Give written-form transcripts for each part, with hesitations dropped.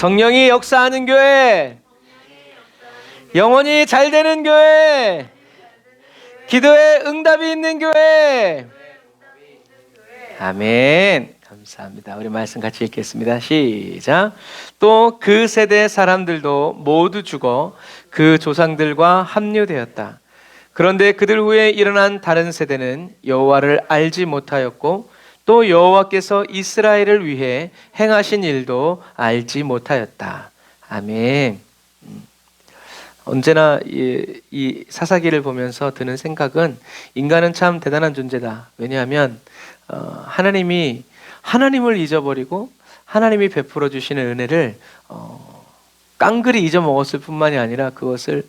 성령이 역사하는 교회, 영혼이 잘 되는 교회, 기도에 응답이 있는 교회. 아멘. 감사합니다. 우리 말씀 같이 읽겠습니다. 시작. 또 그 세대 사람들도 모두 죽어 그 조상들과 합류되었다. 그런데 그들 후에 일어난 다른 세대는 여호와를 알지 못하였고 또 여호와께서 이스라엘을 위해 행하신 일도 알지 못하였다. 아멘. 언제나 이 사사기를 보면서 드는 생각은 인간은 참 대단한 존재다. 왜냐하면 하나님을 잊어버리고 하나님이 베풀어 주시는 은혜를 깡그리 잊어먹었을 뿐만이 아니라 그것을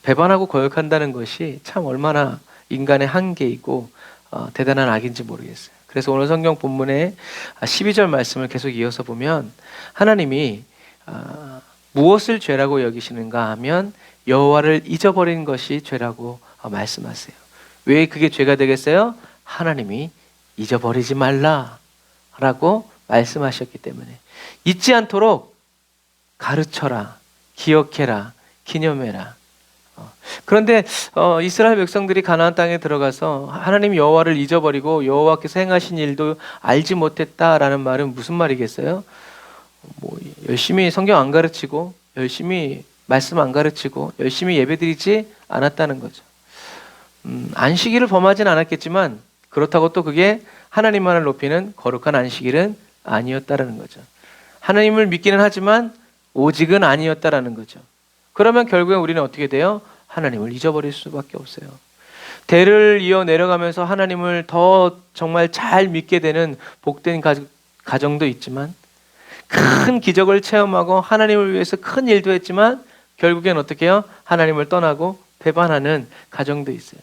배반하고 거역한다는 것이 참 얼마나 인간의 한계이고 대단한 악인지 모르겠어요. 그래서 오늘 성경 본문의 12절 말씀을 계속 이어서 보면 하나님이 무엇을 죄라고 여기시는가 하면 여호와를 잊어버린 것이 죄라고 말씀하세요. 왜 그게 죄가 되겠어요? 하나님이 잊어버리지 말라라고 말씀하셨기 때문에 잊지 않도록 가르쳐라, 기억해라, 기념해라. 그런데 이스라엘 백성들이 가나안 땅에 들어가서 하나님 여호와를 잊어버리고 여호와께서 행하신 일도 알지 못했다라는 말은 무슨 말이겠어요? 열심히 성경 안 가르치고 열심히 말씀 안 가르치고 열심히 예배드리지 않았다는 거죠. 안식일을 범하진 않았겠지만 그렇다고 또 그게 하나님만을 높이는 거룩한 안식일은 아니었다라는 거죠. 하나님을 믿기는 하지만 오직은 아니었다라는 거죠. 그러면 결국엔 우리는 어떻게 돼요? 하나님을 잊어버릴 수밖에 없어요. 대를 이어 내려가면서 하나님을 더 정말 잘 믿게 되는 복된 가정도 있지만 큰 기적을 체험하고 하나님을 위해서 큰 일도 했지만 결국엔 어떻게 해요? 하나님을 떠나고 배반하는 가정도 있어요.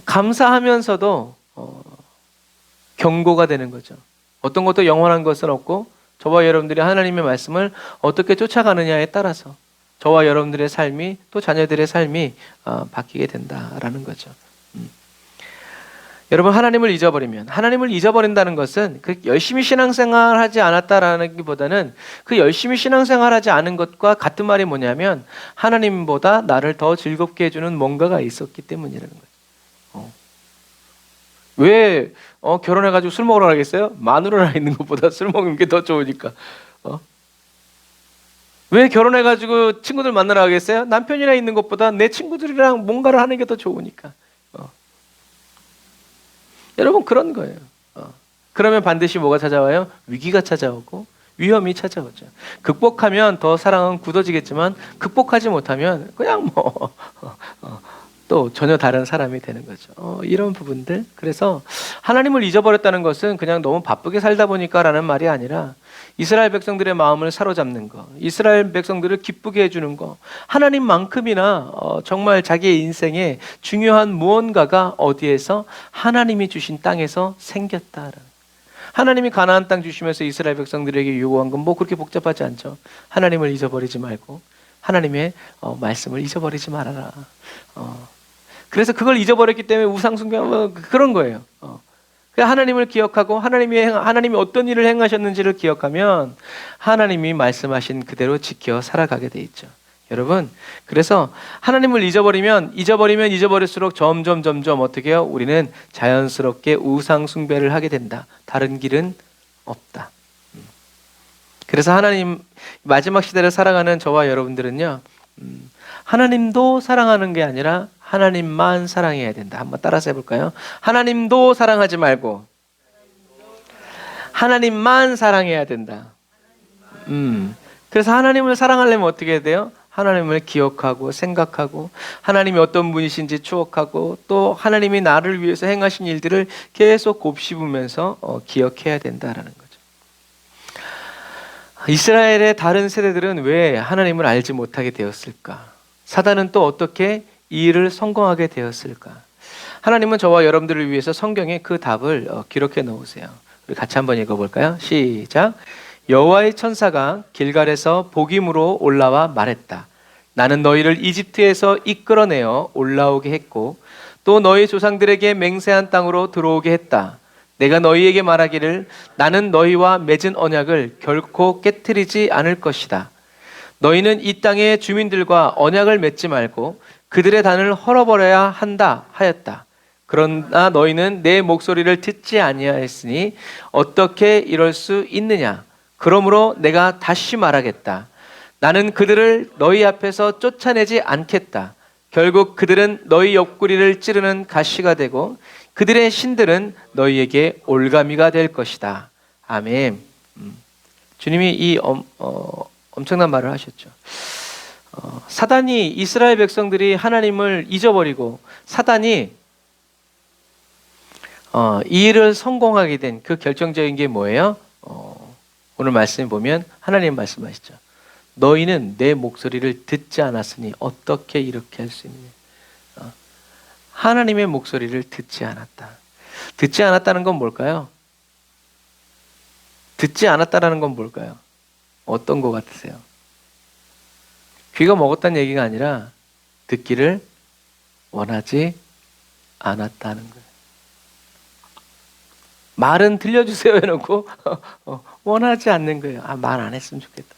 감사하면서도 경고가 되는 거죠. 어떤 것도 영원한 것은 없고 저와 여러분들이 하나님의 말씀을 어떻게 쫓아가느냐에 따라서 저와 여러분들의 삶이 또 자녀들의 삶이 바뀌게 된다라는 거죠. 여러분 하나님을 잊어버린다는 것은 그 열심히 신앙생활하지 않았다라는 기보다는 그 열심히 신앙생활하지 않은 것과 같은 말이 뭐냐면 하나님보다 나를 더 즐겁게 해주는 뭔가가 있었기 때문이라는 거죠. 왜 결혼해가지고 술 먹으러 가겠어요? 마누라랑 있는 것보다 술 먹는 게 더 좋으니까. 왜 결혼해가지고 친구들 만나러 가겠어요? 남편이랑 있는 것보다 내 친구들이랑 뭔가를 하는 게 더 좋으니까. 여러분 그런 거예요. 그러면 반드시 뭐가 찾아와요? 위기가 찾아오고 위험이 찾아오죠. 극복하면 더 사랑은 굳어지겠지만 극복하지 못하면 그냥 또 전혀 다른 사람이 되는 거죠. 이런 부분들. 그래서 하나님을 잊어버렸다는 것은 그냥 너무 바쁘게 살다 보니까라는 말이 아니라 이스라엘 백성들의 마음을 사로잡는 거, 이스라엘 백성들을 기쁘게 해주는 거, 하나님만큼이나 정말 자기의 인생에 중요한 무언가가 어디에서 하나님이 주신 땅에서 생겼다. 하나님이 가나안 땅 주시면서 이스라엘 백성들에게 요구한 건 뭐 그렇게 복잡하지 않죠. 하나님을 잊어버리지 말고 하나님의 말씀을 잊어버리지 말아라. 그래서 그걸 잊어버렸기 때문에 우상숭배하면 그런 거예요. 하나님을 기억하고 하나님이 어떤 일을 행하셨는지를 기억하면 하나님이 말씀하신 그대로 지켜 살아가게 돼 있죠. 여러분, 그래서 하나님을 잊어버릴수록 점점 어떻게 해요? 우리는 자연스럽게 우상숭배를 하게 된다. 다른 길은 없다. 그래서 하나님 마지막 시대를 살아가는 저와 여러분들은요, 하나님도 사랑하는 게 아니라 하나님만 사랑해야 된다. 한번 따라서 해볼까요? 하나님도 사랑하지 말고 하나님만 사랑해야 된다. 그래서 하나님을 사랑하려면 어떻게 해야 돼요? 하나님을 기억하고 생각하고 하나님이 어떤 분이신지 추억하고 또 하나님이 나를 위해서 행하신 일들을 계속 곱씹으면서 기억해야 된다라는 거죠. 이스라엘의 다른 세대들은 왜 하나님을 알지 못하게 되었을까? 사단은 또 어떻게 이 일을 성공하게 되었을까? 하나님은 저와 여러분들을 위해서 성경에 그 답을 기록해 놓으세요. 우리 같이 한번 읽어볼까요? 시작. 여호와의 천사가 길갈에서 복임으로 올라와 말했다. 나는 너희를 이집트에서 이끌어내어 올라오게 했고 또 너희 조상들에게 맹세한 땅으로 들어오게 했다. 내가 너희에게 말하기를 나는 너희와 맺은 언약을 결코 깨뜨리지 않을 것이다. 너희는 이 땅의 주민들과 언약을 맺지 말고 그들의 단을 헐어버려야 한다 하였다. 그러나 너희는 내 목소리를 듣지 아니하였으니 어떻게 이럴 수 있느냐? 그러므로 내가 다시 말하겠다. 나는 그들을 너희 앞에서 쫓아내지 않겠다. 결국 그들은 너희 옆구리를 찌르는 가시가 되고 그들의 신들은 너희에게 올가미가 될 것이다. 아멘. 주님이 이 엄청난 말을 하셨죠. 사단이 이스라엘 백성들이 하나님을 잊어버리고 사단이 이 일을 성공하게 된 그 결정적인 게 뭐예요? 오늘 말씀에 보면 하나님 말씀하시죠. 너희는 내 목소리를 듣지 않았으니 어떻게 이렇게 할 수 있느냐. 하나님의 목소리를 듣지 않았다. 듣지 않았다는 건 뭘까요? 듣지 않았다라는 건 뭘까요? 어떤 것 같으세요? 귀가 먹었다는 얘기가 아니라 듣기를 원하지 않았다는 거예요. 말은 들려주세요 해놓고 원하지 않는 거예요. 말 안 했으면 좋겠다.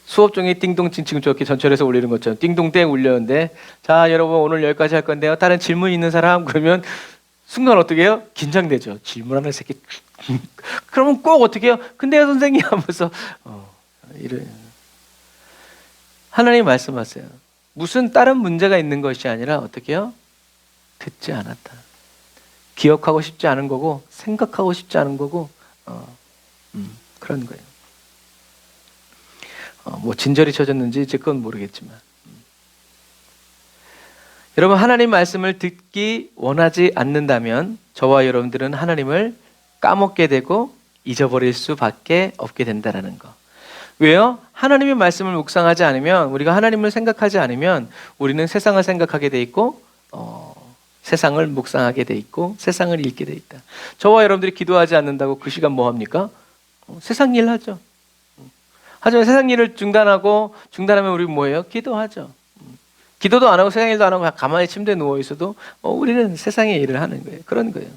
수업 중에 띵동칭 지금 저렇게 전철에서 울리는 것처럼 띵동땡 울렸는데 자 여러분 오늘 여기까지 할 건데요. 다른 질문 있는 사람? 그러면 순간 어떻게 해요? 긴장되죠. 질문하는 새끼. 그러면 꼭 어떻게 해요? 근데요 선생님 하면서 이래. 하나님 말씀하세요. 무슨 다른 문제가 있는 것이 아니라 어떻게 해요? 듣지 않았다. 기억하고 싶지 않은 거고 생각하고 싶지 않은 거고 그런 거예요. 뭐 진절이 쳐졌는지 이제 그건 모르겠지만 여러분 하나님 말씀을 듣기 원하지 않는다면 저와 여러분들은 하나님을 까먹게 되고 잊어버릴 수밖에 없게 된다는 거. 왜요? 하나님의 말씀을 묵상하지 않으면 우리가 하나님을 생각하지 않으면 우리는 세상을 생각하게 돼 있고 세상을 묵상하게 돼 있고 세상을 읽게 돼 있다. 저와 여러분들이 기도하지 않는다고 그 시간 뭐 합니까? 세상 일 하죠. 하지만 세상 일을 중단하면 우리 뭐예요? 기도하죠. 기도도 안 하고 세상 일도 안 하고 가만히 침대에 누워 있어도 우리는 세상의 일을 하는 거예요. 그런 거예요.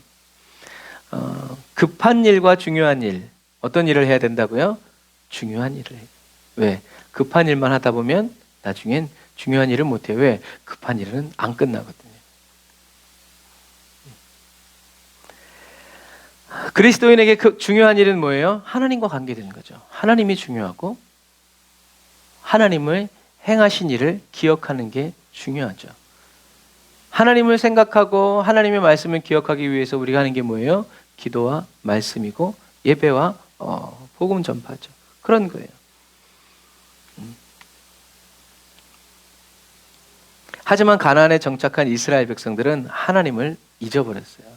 급한 일과 중요한 일, 어떤 일을 해야 된다고요? 중요한 일을 해요. 왜? 급한 일만 하다 보면 나중엔 중요한 일을 못 해요. 왜? 급한 일은 안 끝나거든요. 그리스도인에게 그 중요한 일은 뭐예요? 하나님과 관계되는 거죠. 하나님이 중요하고 하나님의 행하신 일을 기억하는 게 중요하죠. 하나님을 생각하고 하나님의 말씀을 기억하기 위해서 우리가 하는 게 뭐예요? 기도와 말씀이고 예배와 복음 전파죠. 그런 거예요. 하지만 가나안에 정착한 이스라엘 백성들은 하나님을 잊어버렸어요.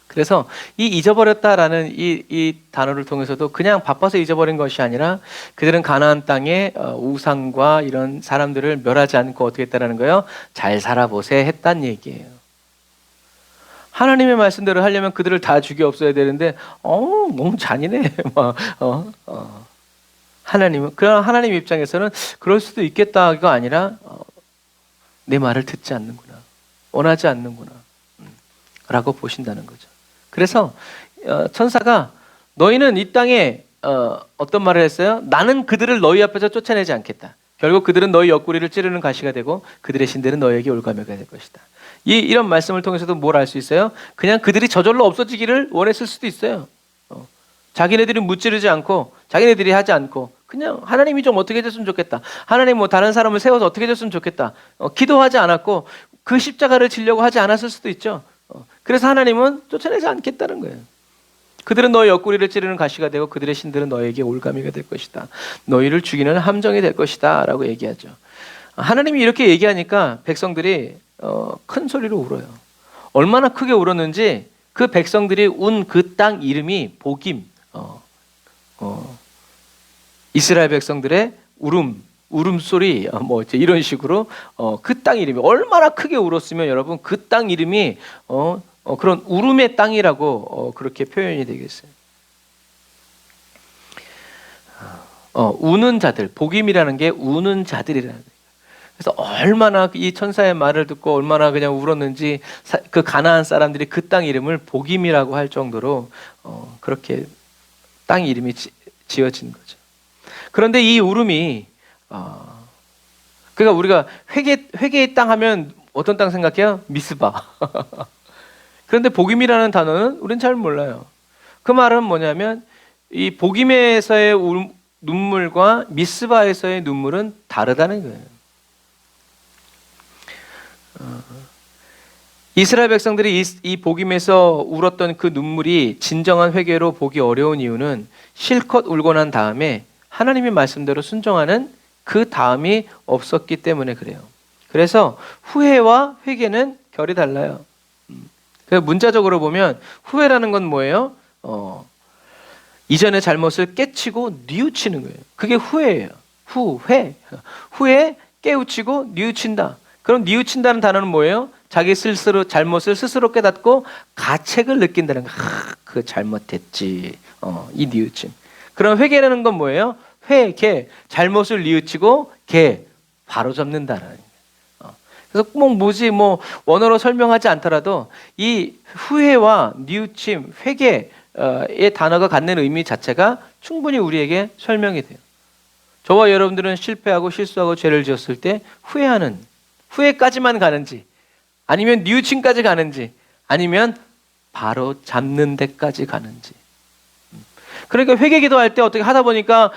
그래서 이 잊어버렸다라는 이 단어를 통해서도 그냥 바빠서 잊어버린 것이 아니라 그들은 가나안 땅의 우상과 이런 사람들을 멸하지 않고 어떻게 했다라는 거예요? 잘 살아보세 했단 얘기예요. 하나님의 말씀대로 하려면 그들을 다 죽여 없어야 되는데 너무 잔인해. 그런 하나님 입장에서는 그럴 수도 있겠다가 아니라 내 말을 듣지 않는구나. 원하지 않는구나. 라고 보신다는 거죠. 그래서 천사가 너희는 이 땅에 어떤 말을 했어요? 나는 그들을 너희 앞에서 쫓아내지 않겠다. 결국 그들은 너희 옆구리를 찌르는 가시가 되고 그들의 신들은 너희에게 올가미가 될 것이다. 이런 말씀을 통해서도 뭘 알 수 있어요? 그냥 그들이 저절로 없어지기를 원했을 수도 있어요. 자기네들이 무찌르지 않고 자기네들이 하지 않고 그냥 하나님이 좀 어떻게 해줬으면 좋겠다. 하나님 뭐 다른 사람을 세워서 어떻게 해줬으면 좋겠다. 기도하지 않았고 그 십자가를 지려고 하지 않았을 수도 있죠. 그래서 하나님은 쫓아내지 않겠다는 거예요. 그들은 너의 옆구리를 찌르는 가시가 되고 그들의 신들은 너에게 올가미가 될 것이다. 너희를 죽이는 함정이 될 것이다 라고 얘기하죠. 하나님이 이렇게 얘기하니까 백성들이 큰 소리로 울어요. 얼마나 크게 울었는지 그 백성들이 운 그 땅 이름이 보김, 이스라엘 백성들의 울음소리 이런 식으로 그 땅 이름이 얼마나 크게 울었으면 여러분 그 땅 이름이 그런 울음의 땅이라고 그렇게 표현이 되겠어요. 우는 자들, 복임이라는 게 우는 자들이라는 거예요. 그래서 얼마나 이 천사의 말을 듣고 얼마나 그냥 울었는지 그 가나안 사람들이 그 땅 이름을 복임이라고 할 정도로 그렇게 땅 이름이 지어진 거죠. 그런데 이 울음이 그러니까 우리가 회개의 땅 하면 어떤 땅 생각해요? 미스바. 그런데 복임이라는 단어는 우린 잘 몰라요. 그 말은 뭐냐면 이 복임에서의 눈물과 미스바에서의 눈물은 다르다는 거예요. 이스라엘 백성들이 이 복임에서 울었던 그 눈물이 진정한 회개로 보기 어려운 이유는 실컷 울고 난 다음에 하나님의 말씀대로 순종하는 그 다음이 없었기 때문에 그래요. 그래서 후회와 회개는 결이 달라요. 그 문자적으로 보면 후회라는 건 뭐예요? 이전의 잘못을 깨치고 뉘우치는 거예요. 그게 후회예요. 후회 깨우치고 뉘우친다. 그럼 뉘우친다는 단어는 뭐예요? 자기 스스로 잘못을 스스로 깨닫고 가책을 느낀다는 거. 그 잘못했지. 이 뉘우침. 그럼 회개라는 건 뭐예요? 개 잘못을 뉘우치고 개 바로 잡는다라는 거예요. 그래서 뭐 원어로 설명하지 않더라도 이 후회와 뉘우침, 회개의 단어가 갖는 의미 자체가 충분히 우리에게 설명이 돼요. 저와 여러분들은 실패하고 실수하고 죄를 지었을 때 후회까지만 가는지, 아니면 뉘우침까지 가는지, 아니면 바로 잡는 데까지 가는지. 그러니까 회개 기도할 때 어떻게 하다 보니까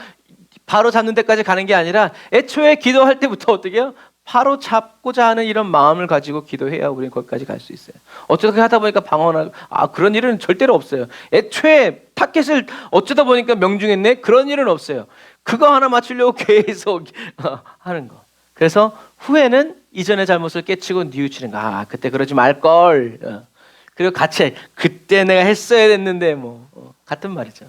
바로 잡는 데까지 가는 게 아니라 애초에 기도할 때부터 어떻게 해요? 바로 잡고자 하는 이런 마음을 가지고 기도해야 우리는 거기까지 갈 수 있어요. 어쩌다 하다 보니까 방언하고 그런 일은 절대로 없어요. 애초에 타켓을 어쩌다 보니까 명중했네? 그런 일은 없어요. 그거 하나 맞추려고 계속 하는 거. 그래서 후회는 이전의 잘못을 깨치고 뉘우치는 거. 그때 그러지 말걸. 그리고 가책. 그때 내가 했어야 됐는데 같은 말이죠.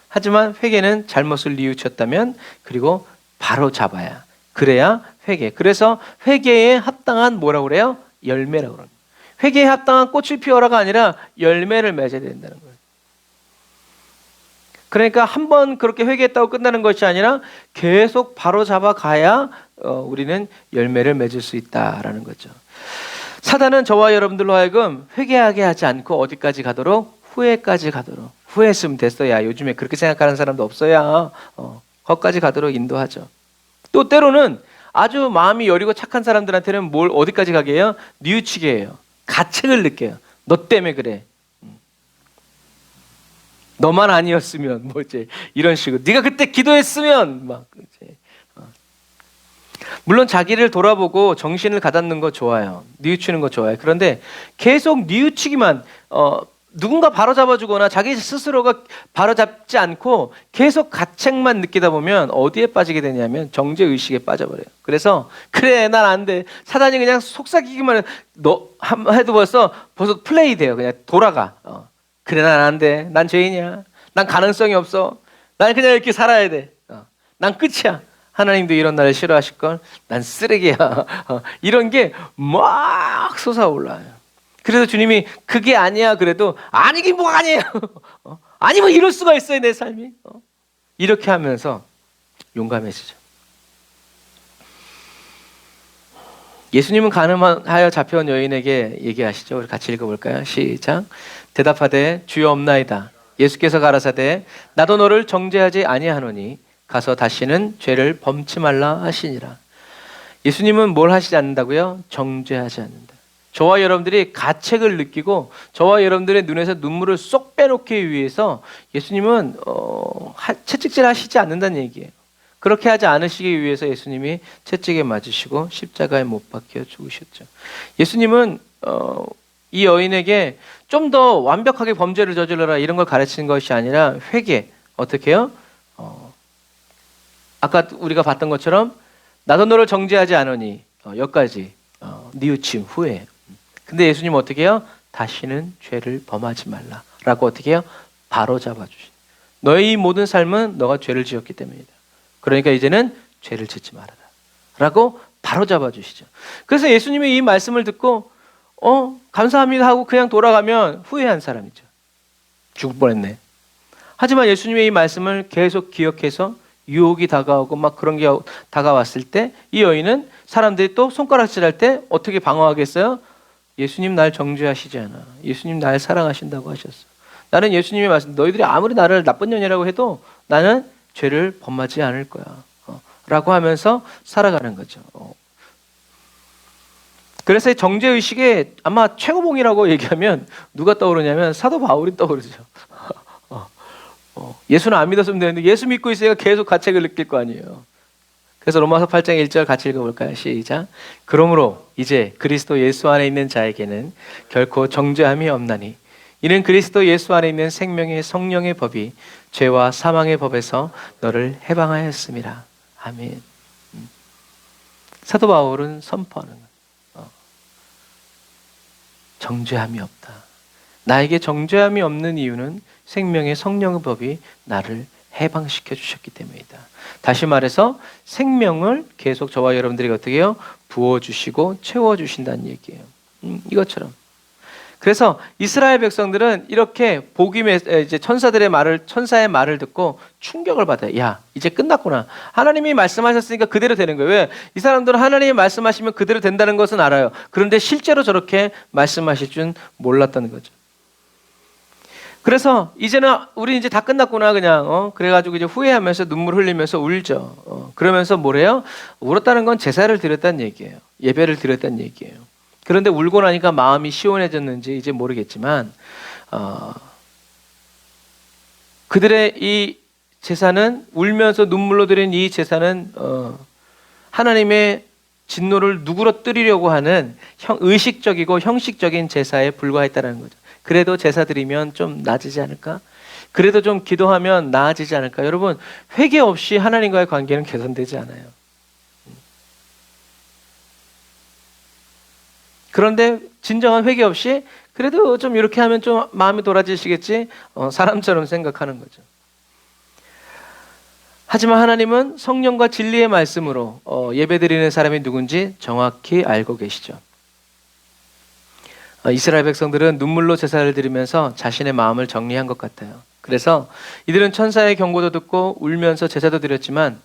하지만 회개는 잘못을 뉘우쳤다면 그리고 바로 잡아야. 그래야 회개. 그래서 회개에 합당한 뭐라고 그래요? 열매라고 그래요. 회개에 합당한 꽃을 피워라가 아니라 열매를 맺어야 된다는 거예요. 그러니까 한 번 그렇게 회개했다고 끝나는 것이 아니라 계속 바로 잡아가야 우리는 열매를 맺을 수 있다라는 거죠. 사단은 저와 여러분들로 하여금 회개하게 하지 않고 어디까지 가도록? 후회까지 가도록. 후회했으면 됐어야. 요즘에 그렇게 생각하는 사람도 없어야. 거기까지 가도록 인도하죠. 또 때로는 아주 마음이 여리고 착한 사람들한테는 어디까지 가게 해요? 뉘우치게 해요. 가책을 느껴요. 너 때문에 그래. 너만 아니었으면 이런 식으로. 네가 그때 기도했으면 물론 자기를 돌아보고 정신을 가다듬는 거 좋아요. 뉘우치는 거 좋아요. 그런데 계속 뉘우치기만 누군가 바로잡아주거나 자기 스스로가 바로잡지 않고 계속 가책만 느끼다 보면 어디에 빠지게 되냐면 정죄의식에 빠져버려요. 그래서 그래 난 안 돼. 사단이 그냥 속삭이기만 해도 벌써 플레이 돼요. 그냥 돌아가. 그래 난 안 돼. 난 죄인이야. 난 가능성이 없어. 난 그냥 이렇게 살아야 돼. 난 끝이야. 하나님도 이런 나를 싫어하실걸. 난 쓰레기야. 이런 게 막 솟아올라요. 그래서 주님이 그게 아니야 그래도 아니긴 뭐가 아니에요. 아니면 이럴 수가 있어요 내 삶이. 이렇게 하면서 용감해지죠. 예수님은 가늠하여 잡혀온 여인에게 얘기하시죠. 우리 같이 읽어볼까요? 시작. 대답하되 주여 없나이다. 예수께서 가라사대 나도 너를 정죄하지 아니하노니 가서 다시는 죄를 범치 말라 하시니라. 예수님은 뭘 하시지 않는다고요? 정죄하지 않는다. 저와 여러분들이 가책을 느끼고 저와 여러분들의 눈에서 눈물을 쏙 빼놓기 위해서 예수님은 채찍질 하시지 않는다는 얘기예요. 그렇게 하지 않으시기 위해서 예수님이 채찍에 맞으시고 십자가에 못 박혀 죽으셨죠. 예수님은 이 여인에게 좀 더 완벽하게 범죄를 저질러라 이런 걸 가르치는 것이 아니라 회개. 어떻게 해요? 아까 우리가 봤던 것처럼 나도 너를 정죄하지 않으니 여기까지 뉘우침 후회. 근데 예수님 어떻게 해요? 다시는 죄를 범하지 말라라고 어떻게 해요? 바로 잡아주시. 너의 이 모든 삶은 너가 죄를 지었기 때문이다. 그러니까 이제는 죄를 짓지 말아라 라고 바로 잡아주시죠. 그래서 예수님의 이 말씀을 듣고 감사합니다 하고 그냥 돌아가면 후회한 사람이죠. 죽을 뻔했네. 하지만 예수님의 이 말씀을 계속 기억해서 유혹이 다가오고 막 그런 게 다가왔을 때 이 여인은 사람들이 또 손가락질할 때 어떻게 방어하겠어요? 예수님 날 정죄하시지 않아. 예수님 날 사랑하신다고 하셨어. 나는 예수님의 말씀, 너희들이 아무리 나를 나쁜 년이라고 해도 나는 죄를 범하지 않을 거야. 라고 하면서 살아가는 거죠. 그래서 정죄의식의 아마 최고봉이라고 얘기하면 누가 떠오르냐면 사도 바울이 떠오르죠. 예수는 안 믿었으면 되는데 예수 믿고 있으니까 계속 가책을 느낄 거 아니에요. 그래서 로마서 8장 1절 같이 읽어볼까요? 시작. 그러므로 이제 그리스도 예수 안에 있는 자에게는 결코 정죄함이 없나니 이는 그리스도 예수 안에 있는 생명의 성령의 법이 죄와 사망의 법에서 너를 해방하였습니다. 아멘. 사도 바울은 선포하는 거예요. 정죄함이 없다. 나에게 정죄함이 없는 이유는 생명의 성령의 법이 나를 해방시켜 주셨기 때문이다. 다시 말해서 생명을 계속 저와 여러분들에게 어떻게 해요? 부어주시고 채워주신다는 얘기예요. 이것처럼. 그래서 이스라엘 백성들은 이렇게 복임의 이제 천사의 말을 듣고 충격을 받아요. 야, 이제 끝났구나. 하나님이 말씀하셨으니까 그대로 되는 거예요. 왜? 이 사람들은 하나님이 말씀하시면 그대로 된다는 것은 알아요. 그런데 실제로 저렇게 말씀하실 줄 몰랐다는 거죠. 그래서 이제는 우리 이제 다 끝났구나 그냥 그래가지고 이제 후회하면서 눈물 흘리면서 울죠. 그러면서 뭐래요? 울었다는 건 제사를 드렸다는 얘기예요. 예배를 드렸다는 얘기예요. 그런데 울고 나니까 마음이 시원해졌는지 이제 모르겠지만 그들의 이 제사는 울면서 눈물로 드린 이 제사는 하나님의 진노를 누그러뜨리려고 하는 의식적이고 형식적인 제사에 불과했다는 거죠. 그래도 제사 드리면 좀 나아지지 않을까? 그래도 좀 기도하면 나아지지 않을까? 여러분, 회개 없이 하나님과의 관계는 개선되지 않아요. 그런데 진정한 회개 없이 그래도 좀 이렇게 하면 좀 마음이 돌아지시겠지? 사람처럼 생각하는 거죠. 하지만 하나님은 성령과 진리의 말씀으로 예배드리는 사람이 누군지 정확히 알고 계시죠. 이스라엘 백성들은 눈물로 제사를 드리면서 자신의 마음을 정리한 것 같아요. 그래서 이들은 천사의 경고도 듣고 울면서 제사도 드렸지만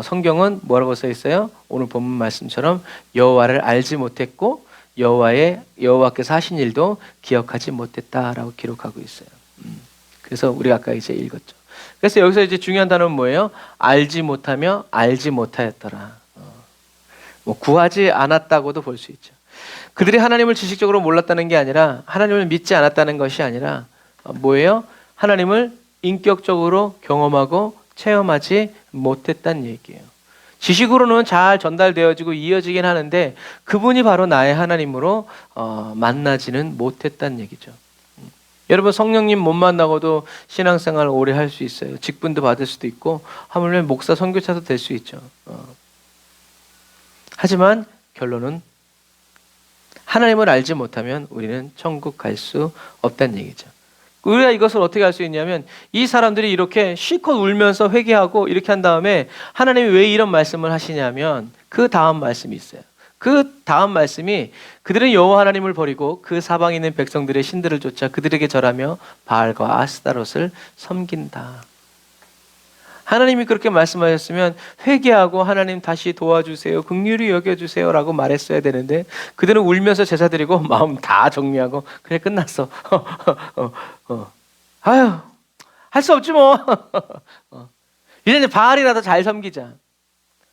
성경은 뭐라고 써 있어요? 오늘 본문 말씀처럼 여호와를 알지 못했고 여호와께서 하신 일도 기억하지 못했다라고 기록하고 있어요. 그래서 우리가 아까 이제 읽었죠. 그래서 여기서 이제 중요한 단어는 뭐예요? 알지 못하며 알지 못하였더라. 구하지 않았다고도 볼 수 있죠. 그들이 하나님을 지식적으로 몰랐다는 게 아니라 하나님을 믿지 않았다는 것이 아니라 뭐예요? 하나님을 인격적으로 경험하고 체험하지 못했다는 얘기예요. 지식으로는 잘 전달되어지고 이어지긴 하는데 그분이 바로 나의 하나님으로 만나지는 못했다는 얘기죠. 여러분 성령님 못 만나고도 신앙생활을 오래 할 수 있어요. 직분도 받을 수도 있고 하물며 목사 선교사도 될 수 있죠. 하지만 결론은 하나님을 알지 못하면 우리는 천국 갈 수 없다는 얘기죠. 우리가 이것을 어떻게 할 수 있냐면 이 사람들이 이렇게 실컷 울면서 회개하고 이렇게 한 다음에 하나님이 왜 이런 말씀을 하시냐면 그 다음 말씀이 있어요. 그 다음 말씀이 그들은 여호와 하나님을 버리고 그 사방에 있는 백성들의 신들을 쫓아 그들에게 절하며 바알과 아스타롯을 섬긴다. 하나님이 그렇게 말씀하셨으면 회개하고 하나님 다시 도와주세요. 긍휼히 여겨주세요 라고 말했어야 되는데 그들은 울면서 제사 드리고 마음 다 정리하고 그래 끝났어. 아유 할 수 없지 뭐. 이제 바알이라도 잘 섬기자.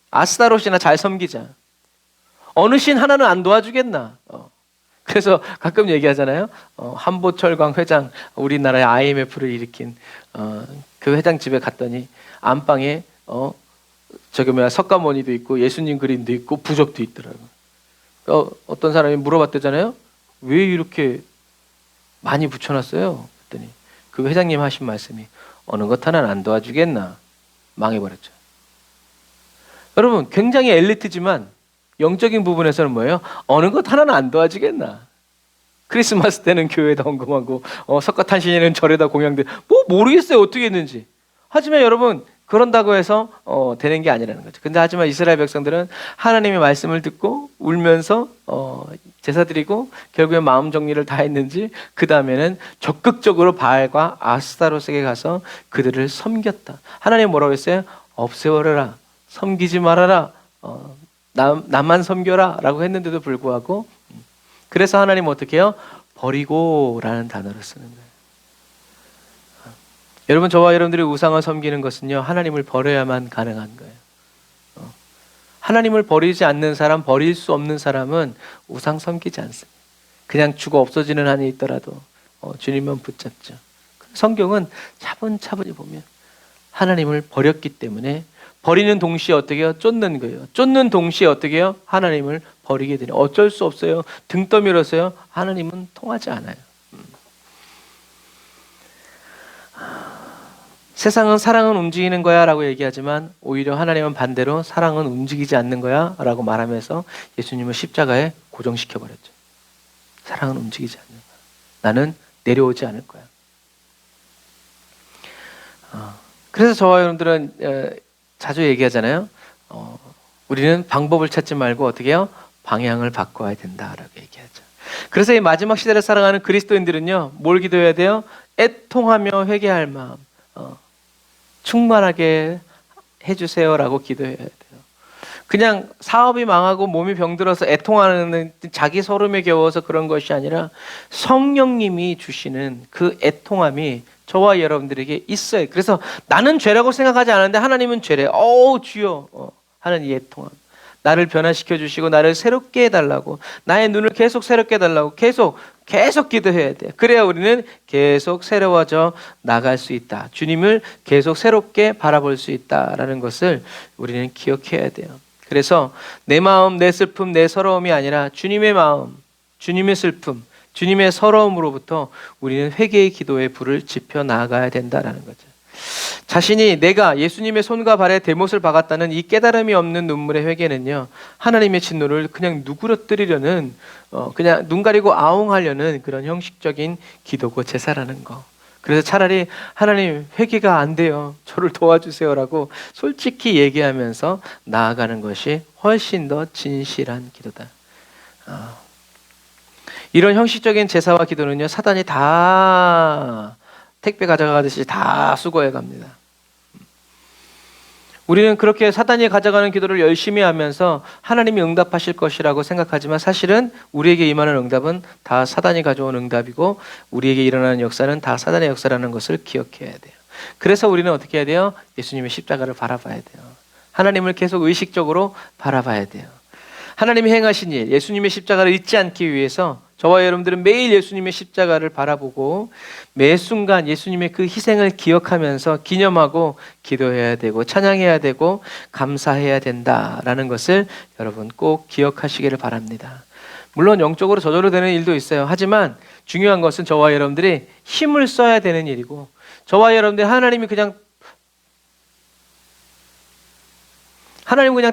아스타롯이나 잘 섬기자. 어느 신 하나는 안 도와주겠나. 그래서 가끔 얘기하잖아요. 한보철광 회장 우리나라의 IMF를 일으킨 그 회장 집에 갔더니 안방에 석가모니도 있고 예수님 그림도 있고 부적도 있더라고요. 어떤 사람이 물어봤대잖아요. 왜 이렇게 많이 붙여놨어요? 그랬더니 그 회장님 하신 말씀이 어느 것 하나는 안 도와주겠나. 망해버렸죠. 여러분 굉장히 엘리트지만 영적인 부분에서는 뭐예요? 어느 것 하나는 안 도와주겠나. 크리스마스 때는 교회에다 헌금하고 석가탄신일은 절에다 공양돼. 모르겠어요 어떻게 했는지. 하지만 여러분 그런다고 해서 되는 게 아니라는 거죠. 근데 하지만 이스라엘 백성들은 하나님의 말씀을 듣고 울면서 제사 드리고 결국에 마음 정리를 다 했는지 그 다음에는 적극적으로 바알과 아스타롯에게 가서 그들을 섬겼다. 하나님 뭐라고 했어요? 없애버려라, 섬기지 말아라, 나만 섬겨라 라고 했는데도 불구하고, 그래서 하나님은 어떻게 해요? 버리고라는 단어를 쓰는 거예요. 여러분, 저와 여러분들이 우상을 섬기는 것은요, 하나님을 버려야만 가능한 거예요. 하나님을 버리지 않는 사람, 버릴 수 없는 사람은 우상 섬기지 않습니다. 그냥 죽어 없어지는 한이 있더라도 주님만 붙잡죠. 성경은 차분차분히 보면 하나님을 버렸기 때문에 버리는 동시에 어떻게 해요? 쫓는 거예요. 쫓는 동시에 어떻게 해요? 하나님을 버리게 되는. 어쩔 수 없어요. 등 떠밀어서요. 하나님은 통하지 않아요. 세상은 사랑은 움직이는 거야 라고 얘기하지만 오히려 하나님은 반대로 사랑은 움직이지 않는 거야 라고 말하면서 예수님을 십자가에 고정시켜 버렸죠. 사랑은 움직이지 않는 거야. 나는 내려오지 않을 거야. 그래서 저와 여러분들은 자주 얘기하잖아요. 우리는 방법을 찾지 말고 어떻게 해요? 방향을 바꿔야 된다라고 얘기하죠. 그래서 이 마지막 시대를 살아가는 그리스도인들은요, 뭘 기도해야 돼요? 애통하며 회개할 마음, 충만하게 해주세요라고 기도해야 돼요. 그냥 사업이 망하고 몸이 병들어서 애통하는 자기 서름에 겨워서 그런 것이 아니라 성령님이 주시는 그 애통함이 저와 여러분들에게 있어요. 그래서 나는 죄라고 생각하지 않는데 하나님은 죄래. 주여 하는 이 애통함. 나를 변화시켜 주시고 나를 새롭게 해달라고, 나의 눈을 계속 새롭게 해달라고 계속 기도해야 돼요. 그래야 우리는 계속 새로워져 나갈 수 있다. 주님을 계속 새롭게 바라볼 수 있다라는 것을 우리는 기억해야 돼요. 그래서 내 마음, 내 슬픔, 내 서러움이 아니라 주님의 마음, 주님의 슬픔, 주님의 서러움으로부터 우리는 회개의 기도의 불을 지펴 나아가야 된다라는 거죠. 자신이 내가 예수님의 손과 발에 대못을 박았다는 이 깨달음이 없는 눈물의 회개는요, 하나님의 진노를 그냥 누그러뜨리려는, 그냥 눈 가리고 아웅하려는 그런 형식적인 기도고 제사라는 거. 그래서 차라리 하나님 회개가 안 돼요, 저를 도와주세요라고 솔직히 얘기하면서 나아가는 것이 훨씬 더 진실한 기도다. 이런 형식적인 제사와 기도는요, 사단이 다 택배 가져가듯이 다 수거해 갑니다. 우리는 그렇게 사단이 가져가는 기도를 열심히 하면서 하나님이 응답하실 것이라고 생각하지만 사실은 우리에게 임하는 응답은 다 사단이 가져온 응답이고 우리에게 일어나는 역사는 다 사단의 역사라는 것을 기억해야 돼요. 그래서 우리는 어떻게 해야 돼요? 예수님의 십자가를 바라봐야 돼요. 하나님을 계속 의식적으로 바라봐야 돼요. 하나님이 행하신 일, 예수님의 십자가를 잊지 않기 위해서 저와 여러분들은 매일 예수님의 십자가를 바라보고 매 순간 예수님의 그 희생을 기억하면서 기념하고 기도해야 되고 찬양해야 되고 감사해야 된다라는 것을 여러분 꼭 기억하시기를 바랍니다. 물론 영적으로 저절로 되는 일도 있어요. 하지만 중요한 것은 저와 여러분들이 힘을 써야 되는 일이고, 저와 여러분들이 하나님이 그냥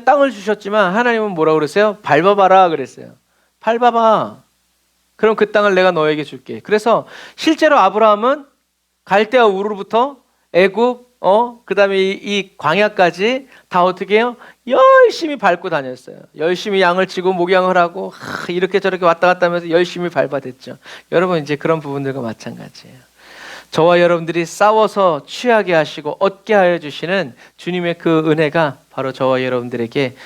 땅을 주셨지만 하나님은 뭐라고 그랬어요? 밟아봐라 그랬어요. 밟아봐. 그럼 그 땅을 내가 너에게 줄게. 그래서 실제로 아브라함은 갈대아 우르부터 애굽, 그다음에 이 광야까지 다 어떻게 해요? 열심히 밟고 다녔어요. 열심히 양을 치고 목양을 하고 이렇게 저렇게 왔다 갔다 하면서 열심히 밟아댔죠. 여러분 이제 그런 부분들과 마찬가지예요. 저와 여러분들이 싸워서 취하게 하시고 얻게 하여 주시는 주님의 그 은혜가 바로 저와 여러분들에게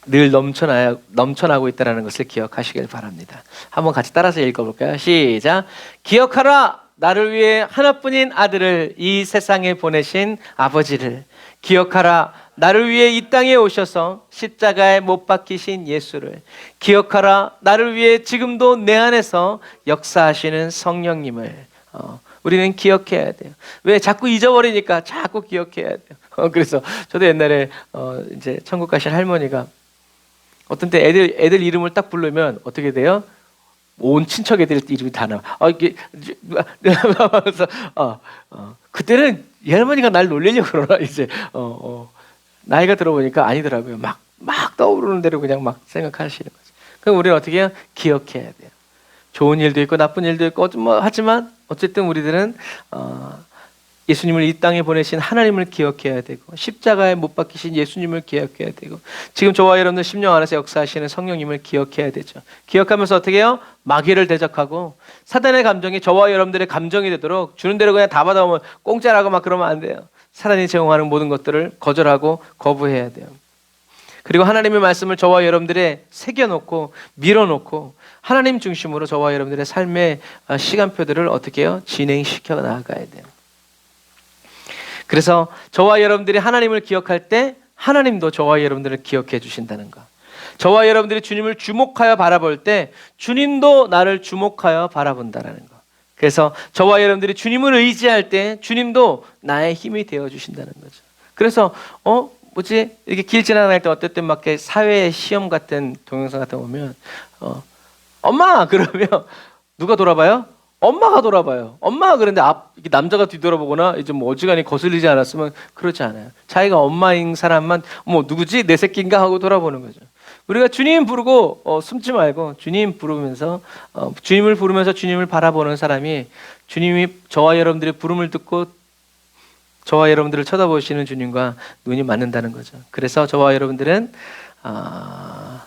늘 넘쳐나고 있다는 것을 기억하시길 바랍니다. 한번 같이 따라서 읽어볼까요? 시작. 기억하라, 나를 위해 하나뿐인 아들을 이 세상에 보내신 아버지를. 기억하라, 나를 위해 이 땅에 오셔서 십자가에 못 박히신 예수를. 기억하라, 나를 위해 지금도 내 안에서 역사하시는 성령님을. 우리는 기억해야 돼요. 왜? 자꾸 잊어버리니까 자꾸 기억해야 돼요. 그래서 저도 옛날에 이제 천국 가신 할머니가 어떤 때 애들 이름을 딱 부르면 어떻게 돼요? 온 친척 애들 이름이 다 나와. 이게 그래서 그때는 이 할머니가 날 놀리려고 그러나 이제 나이가 들어보니까 아니더라고요. 막 떠오르는 대로 그냥 막 생각하시는 거죠. 그럼 우리는 어떻게 해요? 기억해야 돼요. 좋은 일도 있고 나쁜 일도 있고 하지만 어쨌든 우리들은 예수님을 이 땅에 보내신 하나님을 기억해야 되고 십자가에 못 박히신 예수님을 기억해야 되고 지금 저와 여러분들 심령 안에서 역사하시는 성령님을 기억해야 되죠. 기억하면서 어떻게 해요? 마귀를 대적하고 사단의 감정이 저와 여러분들의 감정이 되도록 주는 대로 그냥 다 받아오면 공짜라고 막 그러면 안 돼요. 사단이 제공하는 모든 것들을 거절하고 거부해야 돼요. 그리고 하나님의 말씀을 저와 여러분들의 새겨놓고 밀어놓고 하나님 중심으로 저와 여러분들의 삶의 시간표들을 어떻게 해요? 진행시켜 나가야 돼요. 그래서 저와 여러분들이 하나님을 기억할 때 하나님도 저와 여러분들을 기억해 주신다는 것. 저와 여러분들이 주님을 주목하여 바라볼 때 주님도 나를 주목하여 바라본다는 것. 그래서 저와 여러분들이 주님을 의지할 때 주님도 나의 힘이 되어 주신다는 거죠. 그래서 뭐지? 이렇게 길 지나갈 때 어떨 때 막 사회 시험 같은 동영상 같은 거 보면 엄마 그러면 누가 돌아봐요? 엄마가 돌아봐요. 엄마가 그런데 남자가 뒤돌아보거나 이제 뭐 어지간히 거슬리지 않았으면 그렇지 않아요. 자기가 엄마인 사람만 누구지? 내 새끼인가 하고 돌아보는 거죠. 우리가 주님 부르고 숨지 말고 주님 부르면서 주님을 부르면서 주님을 바라보는 사람이 주님이 저와 여러분들의 부름을 듣고 저와 여러분들을 쳐다보시는 주님과 눈이 맞는다는 거죠. 그래서 저와 여러분들은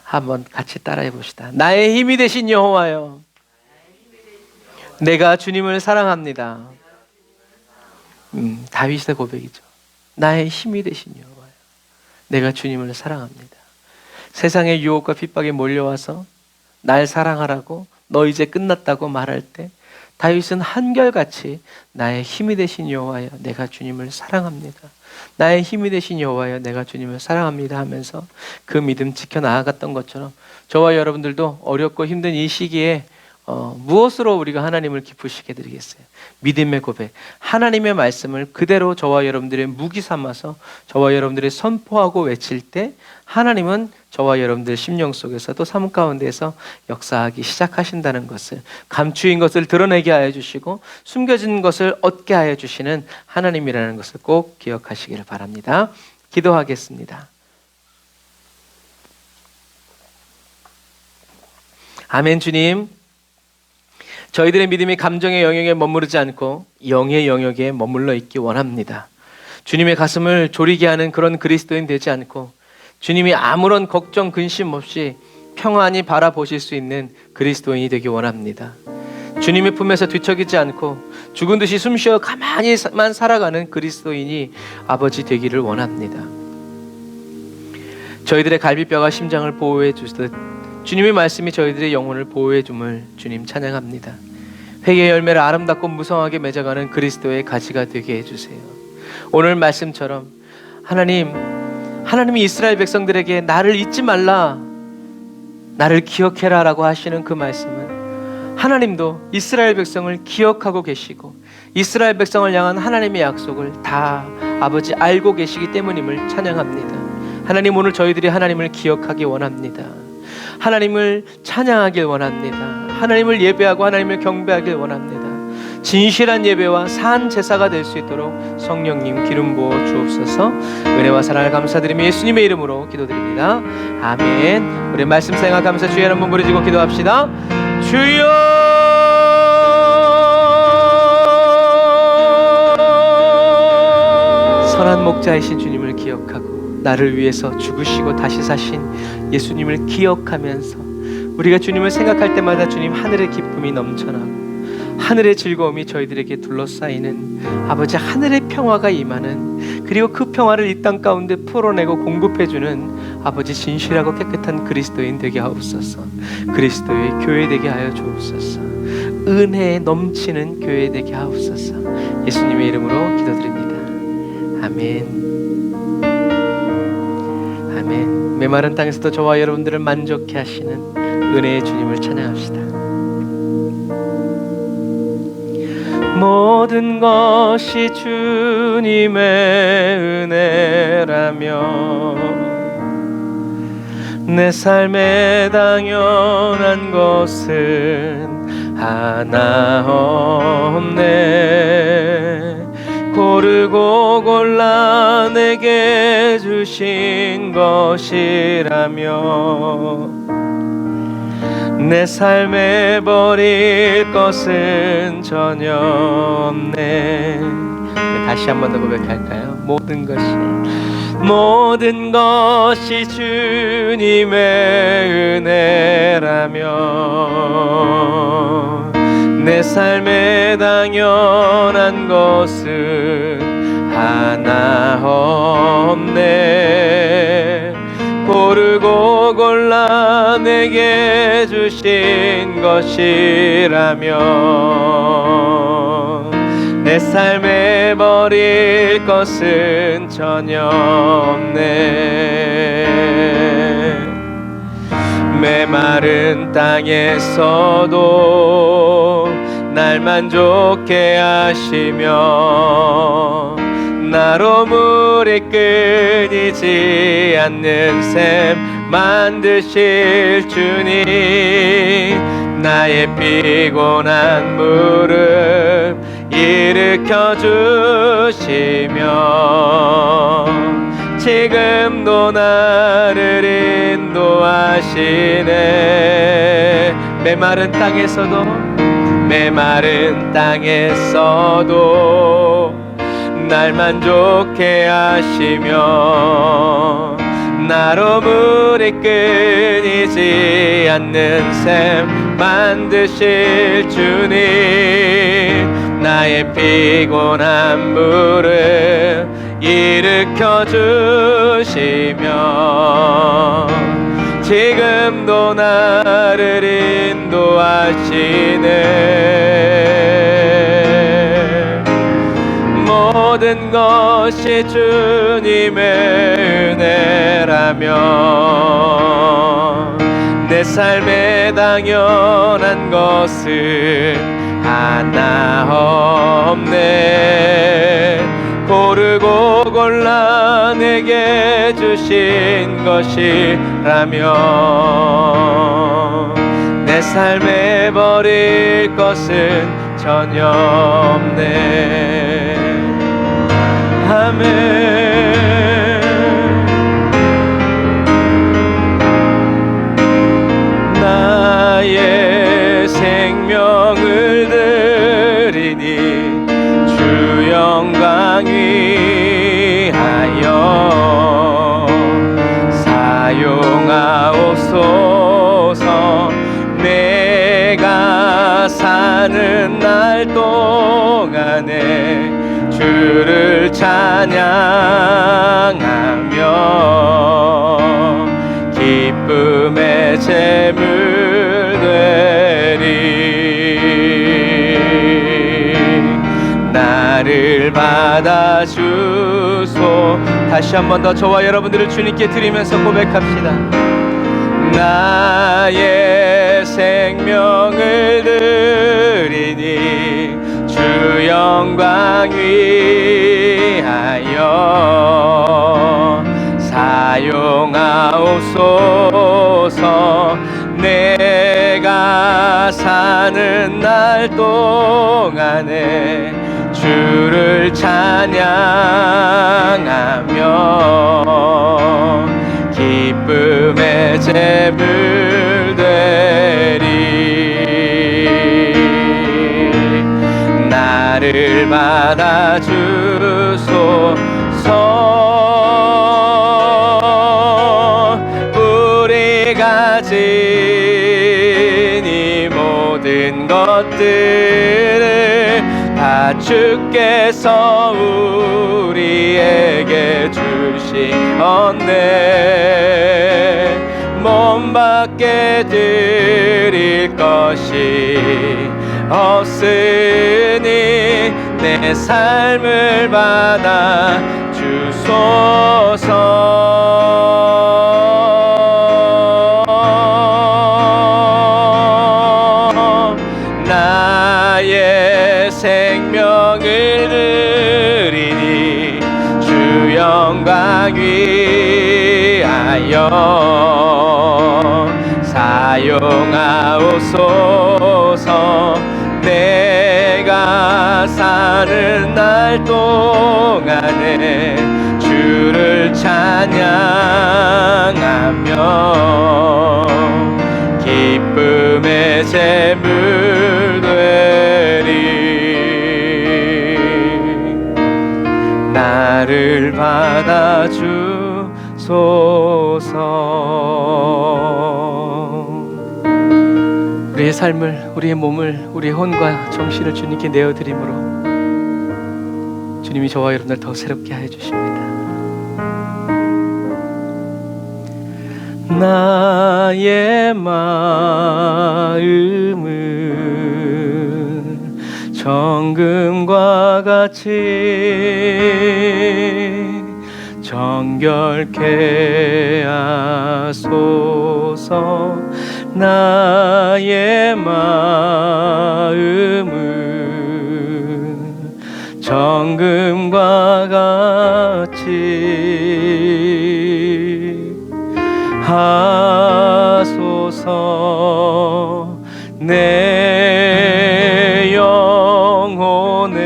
한번 같이 따라해 봅시다. 나의 힘이 되신 여호와여, 내가 주님을 사랑합니다. 다윗의 고백이죠. 나의 힘이 되신 여호와여, 내가 주님을 사랑합니다. 세상의 유혹과 핍박에 몰려와서 날 사랑하라고 너 이제 끝났다고 말할 때 다윗은 한결같이 나의 힘이 되신 여호와여, 내가 주님을 사랑합니다. 나의 힘이 되신 여호와여, 내가 주님을 사랑합니다 하면서 그 믿음 지켜나아갔던 것처럼 저와 여러분들도 어렵고 힘든 이 시기에 무엇으로 우리가 하나님을 기쁘시게 드리겠어요? 믿음의 고백, 하나님의 말씀을 그대로 저와 여러분들의 무기 삼아서 저와 여러분들이 선포하고 외칠 때 하나님은 저와 여러분들의 심령 속에서도 삶 가운데에서 역사하기 시작하신다는 것을, 감추인 것을 드러내게 하여 주시고 숨겨진 것을 얻게 하여 주시는 하나님이라는 것을 꼭 기억하시기를 바랍니다. 기도하겠습니다. 아멘. 주님, 저희들의 믿음이 감정의 영역에 머무르지 않고 영의 영역에 머물러 있기 원합니다. 주님의 가슴을 졸이게 하는 그런 그리스도인 되지 않고 주님이 아무런 걱정 근심 없이 평안히 바라보실 수 있는 그리스도인이 되기 원합니다. 주님의 품에서 뒤척이지 않고 죽은 듯이 숨쉬어 가만히만 살아가는 그리스도인이 아버지 되기를 원합니다. 저희들의 갈비뼈가 심장을 보호해 주듯 주님의 말씀이 저희들의 영혼을 보호해 줌을 주님 찬양합니다. 회개의 열매를 아름답고 무성하게 맺어가는 그리스도의 가지가 되게 해주세요. 오늘 말씀처럼 하나님이 이스라엘 백성들에게 나를 잊지 말라, 나를 기억해라 라고 하시는 그 말씀은 하나님도 이스라엘 백성을 기억하고 계시고 이스라엘 백성을 향한 하나님의 약속을 다 아버지 알고 계시기 때문임을 찬양합니다. 하나님, 오늘 저희들이 하나님을 기억하기 원합니다. 하나님을 찬양하길 원합니다. 하나님을 예배하고 하나님을 경배하길 원합니다. 진실한 예배와 산 제사가 될 수 있도록 성령님 기름 부어 주옵소서. 은혜와 사랑을 감사드리며 예수님의 이름으로 기도드립니다. 아멘. 우리 말씀 생각하면서 주여 한번 부르짖고 기도합시다. 주여, 선한 목자이신 주님을 기억하고 나를 위해서 죽으시고 다시 사신 예수님을 기억하면서 우리가 주님을 생각할 때마다 주님 하늘의 기쁨이 넘쳐나고 하늘의 즐거움이 저희들에게 둘러싸이는 아버지 하늘의 평화가 임하는, 그리고 그 평화를 이 땅 가운데 풀어내고 공급해주는 아버지 진실하고 깨끗한 그리스도인 되게 하옵소서. 그리스도의 교회 되게 하여 주옵소서. 은혜에 넘치는 교회 되게 하옵소서. 예수님의 이름으로 기도드립니다. 아멘. 아멘. 메마른 땅에서도 저와 여러분들을 만족케 하시는 은혜의 주님을 찬양합시다. 모든 것이 주님의 은혜라며 내 삶에 당연한 것은 하나 없네. 고르고 골라 내게 주신 것이라며 내 삶에 버릴 것은 전혀 없네. 다시 한 번 더 고백할까요? 모든 것이 주님의 은혜라며 내 삶에 당연한 것은 하나 없네. 고르고 골라 내게 주신 것이라면 내 삶에 버릴 것은 전혀 없네. 메마른 땅에서도 날 만족해 하시며 나로 물이 끊이지 않는 샘 만드실 주님, 나의 피곤한 무릎 일으켜 주시며 지금도 나를 인도하시네. 메마른 땅에서도 날 만족해 하시며 나로 물이 끊이지 않는 샘 만드실 주님, 나의 피곤한 무릎 일으켜 주시며 지금도 나를 인도하시네. 모든 것이 주님의 은혜라면 내 삶에 당연한 것은 하나 없네. 고르고 골라 내게 주신 것이라면 내 삶에 버릴 것은 전혀 없네. 아멘. 나의 생명을 드리니 주 영광 위하여 사용하옵소서. 내가 사는 날 동안에 주를 찬양하며 기쁨의 제물 되리. 나를 받아주소. 다시 한 번 더 저와 여러분들을 주님께 드리면서 고백합시다. 나의 생명을 드리니 주 영광 위하여 사용하옵소서. 내가 사는 날 동안에 주를 찬양하며 기쁨의 제물 되리. 나를 받아주소서. 우리 가진 이 모든 것들을 다 주께서 우리에게 주시었네. 몸밖에 드릴 것이 없으니 내 삶을 받아 주소서. 나의 생명을 드리니 주 영광 위하여 사용하옵소서. 내가 사는 날 동안에 주를 찬양하며 기쁨의 제물 되리. 나를 받아주소서. 우리의 삶을, 우리의 몸을, 우리의 혼과 정신을 주님께 내어드림으로 주님이 저와 여러분들 더 새롭게 하여 주십니다. 나의 마음은 정금과 같이 정결케 하소서. 나의 마음은 정금과 같이 하소서. 내 영혼에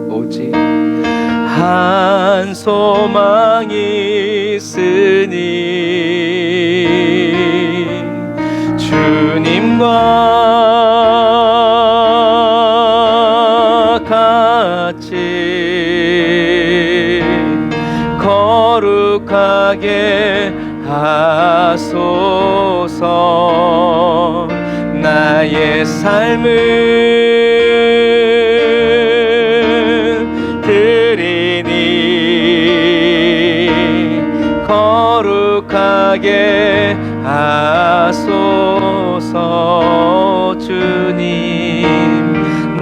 오직 한 소망이 있으니 주님과 같이 거룩하게 하소서. 나의 삶을 드리니 거룩하게 하소서. 주님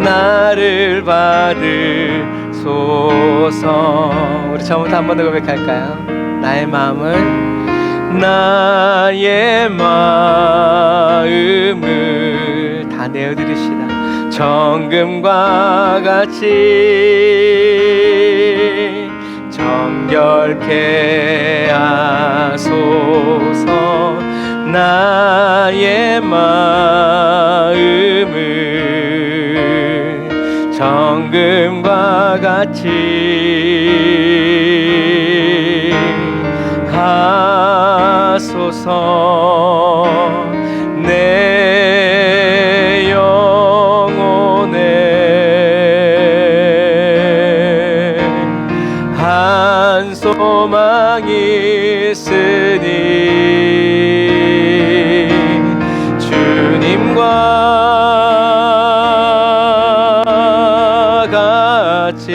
나를 받으소서. 우리 처음부터 한 번 더 고백할까요? 나의 마음을 다 내어드리시다. 정금과 같이 정결케 하소서. 나의 마음을 정금과 같이 하소서. 내 영혼에 한 소망이 있으니 주님과 같이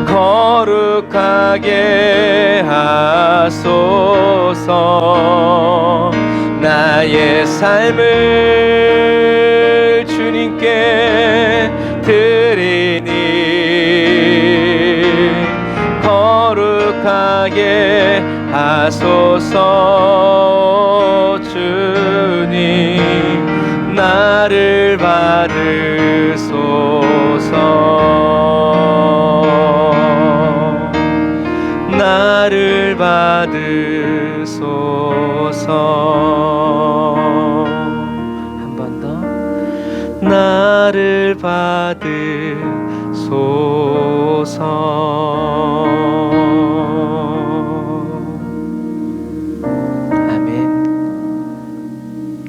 거룩하게 하소서. 나의 삶을 주님께 드리니 거룩하게 하소서. 주님 나를 받으소서. 나를 받으소서. 한 번 더. 나를 받으소서. 아멘.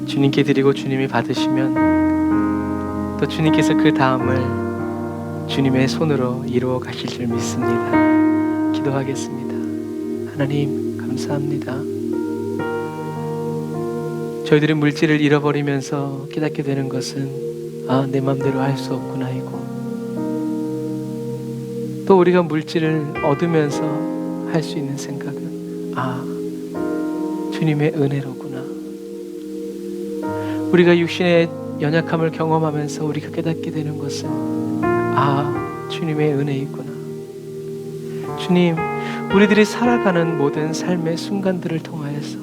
주님께 드리고 주님이 받으시면 또 주님께서 그 다음을 주님의 손으로 이루어 가실 줄 믿습니다. 기도하겠습니다. 하나님 감사합니다. 저희들이 물질을 잃어버리면서 깨닫게 되는 것은 내 맘대로 할 수 없구나이고, 또 우리가 물질을 얻으면서 할 수 있는 생각은 주님의 은혜로구나. 우리가 육신의 연약함을 경험하면서 우리가 깨닫게 되는 것은 주님의 은혜이구나. 주님, 우리들이 살아가는 모든 삶의 순간들을 통하여서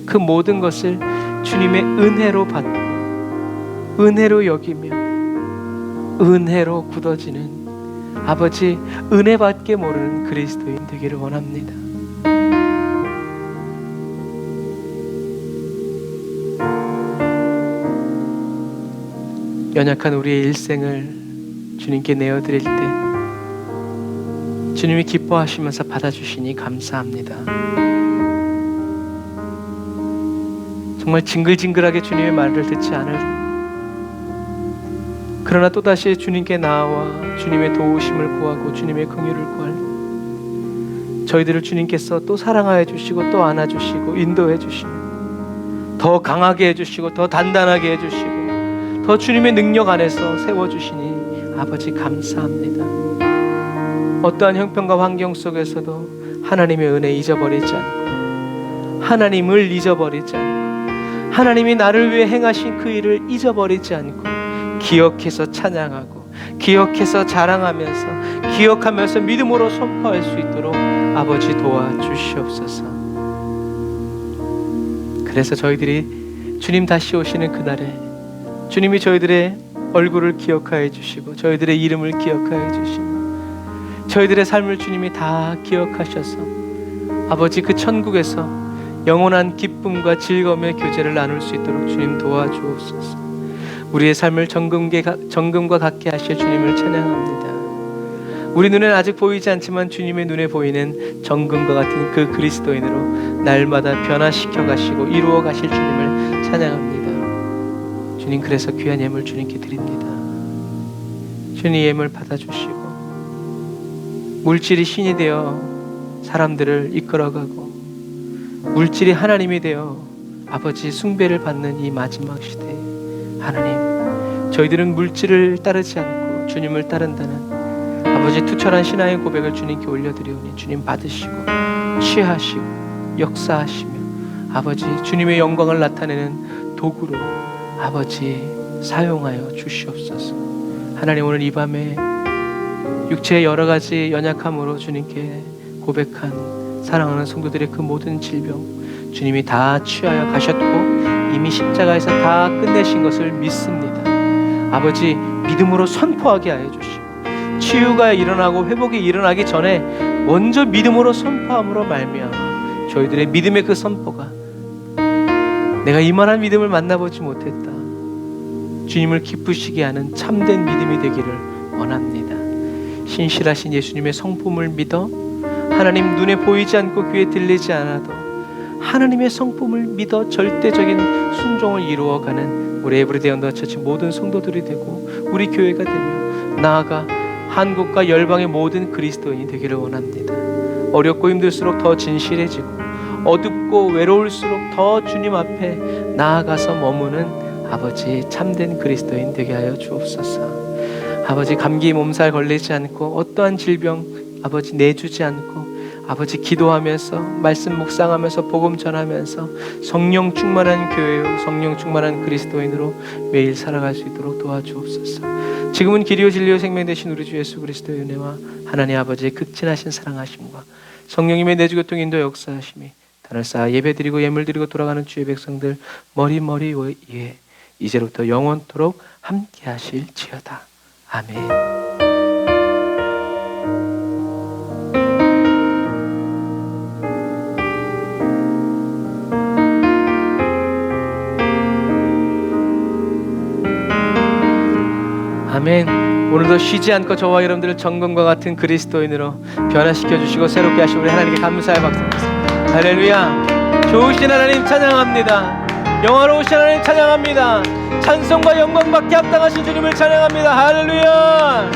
그 모든 것을 주님의 은혜로 받고 은혜로 여기며 은혜로 굳어지는 아버지 은혜밖에 모르는 그리스도인 되기를 원합니다. 연약한 우리의 일생을 주님께 내어드릴 때 주님이 기뻐하시면서 받아주시니 감사합니다. 정말 징글징글하게 주님의 말을 듣지 않을, 그러나 또다시 주님께 나아와 주님의 도우심을 구하고 주님의 긍휼을 구할 저희들을 주님께서 또 사랑하여 주시고 또 안아주시고 인도해 주시고 더 강하게 해주시고 더 단단하게 해주시고 더 주님의 능력 안에서 세워주시니 아버지 감사합니다. 어떠한 형편과 환경 속에서도 하나님의 은혜 잊어버리지 않고, 하나님을 잊어버리지 않고, 하나님이 나를 위해 행하신 그 일을 잊어버리지 않고 기억해서 찬양하고, 기억해서 자랑하면서, 기억하면서 믿음으로 선포할 수 있도록 아버지 도와주시옵소서. 그래서 저희들이 주님 다시 오시는 그날에 주님이 저희들의 얼굴을 기억하여 주시고, 저희들의 이름을 기억하여 주시고, 저희들의 삶을 주님이 다 기억하셔서 아버지 그 천국에서 영원한 기쁨과 즐거움의 교제를 나눌 수 있도록 주님 도와주옵소서. 우리의 삶을 정금과 같게 하실 주님을 찬양합니다. 우리 눈에는 아직 보이지 않지만 주님의 눈에 보이는 정금과 같은 그 그리스도인으로 날마다 변화시켜 가시고 이루어 가실 주님을 찬양합니다. 주님, 그래서 귀한 예물 주님께 드립니다. 주님 예물 받아주시고, 물질이 신이 되어 사람들을 이끌어가고, 물질이 하나님이 되어 아버지 숭배를 받는 이 마지막 시대에 하나님, 저희들은 물질을 따르지 않고 주님을 따른다는 아버지 투철한 신앙의 고백을 주님께 올려드리오니 주님 받으시고 취하시고 역사하시며 아버지 주님의 영광을 나타내는 도구로 아버지 사용하여 주시옵소서. 하나님, 오늘 이 밤에 육체의 여러 가지 연약함으로 주님께 고백한 사랑하는 성도들의 그 모든 질병 주님이 다 취하여 가셨고 이미 십자가에서 다 끝내신 것을 믿습니다. 아버지, 믿음으로 선포하게 하여 주시고, 치유가 일어나고 회복이 일어나기 전에 먼저 믿음으로 선포함으로 말미암아 저희들의 믿음의 그 선포가, 내가 이만한 믿음을 만나보지 못했다, 주님을 기쁘시게 하는 참된 믿음이 되기를 원합니다. 신실하신 예수님의 성품을 믿어 하나님 눈에 보이지 않고 귀에 들리지 않아도 하나님의 성품을 믿어 절대적인 순종을 이루어가는 우리 에브리데이 언더처치 모든 성도들이 되고 우리 교회가 되며 나아가 한국과 열방의 모든 그리스도인이 되기를 원합니다. 어렵고 힘들수록 더 진실해지고 어둡고 외로울수록 더 주님 앞에 나아가서 머무는 아버지 참된 그리스도인 되게 하여 주옵소서. 아버지, 감기 몸살 걸리지 않고 어떠한 질병 아버지 내주지 않고 아버지 기도하면서 말씀 묵상하면서 복음 전하면서 성령 충만한 교회요 성령 충만한 그리스도인으로 매일 살아갈 수 있도록 도와주옵소서. 지금은 길이요 진리요 생명 되신 우리 주 예수 그리스도의 은혜와 하나님 아버지의 극진하신 사랑하심과 성령님의 내주 교통 인도 역사하심이 단을 쌓아 예배드리고 예물드리고 돌아가는 주의 백성들 머리 위에 이제부터 영원토록 함께 하실지어다. 아멘. 아멘. 오늘도 쉬지 않고 저와 여러분들을 정금과 같은 그리스도인으로 변화시켜 주시고 새롭게 하시고 우리 하나님께 감사의 박수 드립니다. 할렐루야. 좋으신 하나님 찬양합니다. 영화로우신 하나님 찬양합니다. 찬송과 영광받게 합당하신 주님을 찬양합니다. 할렐루야.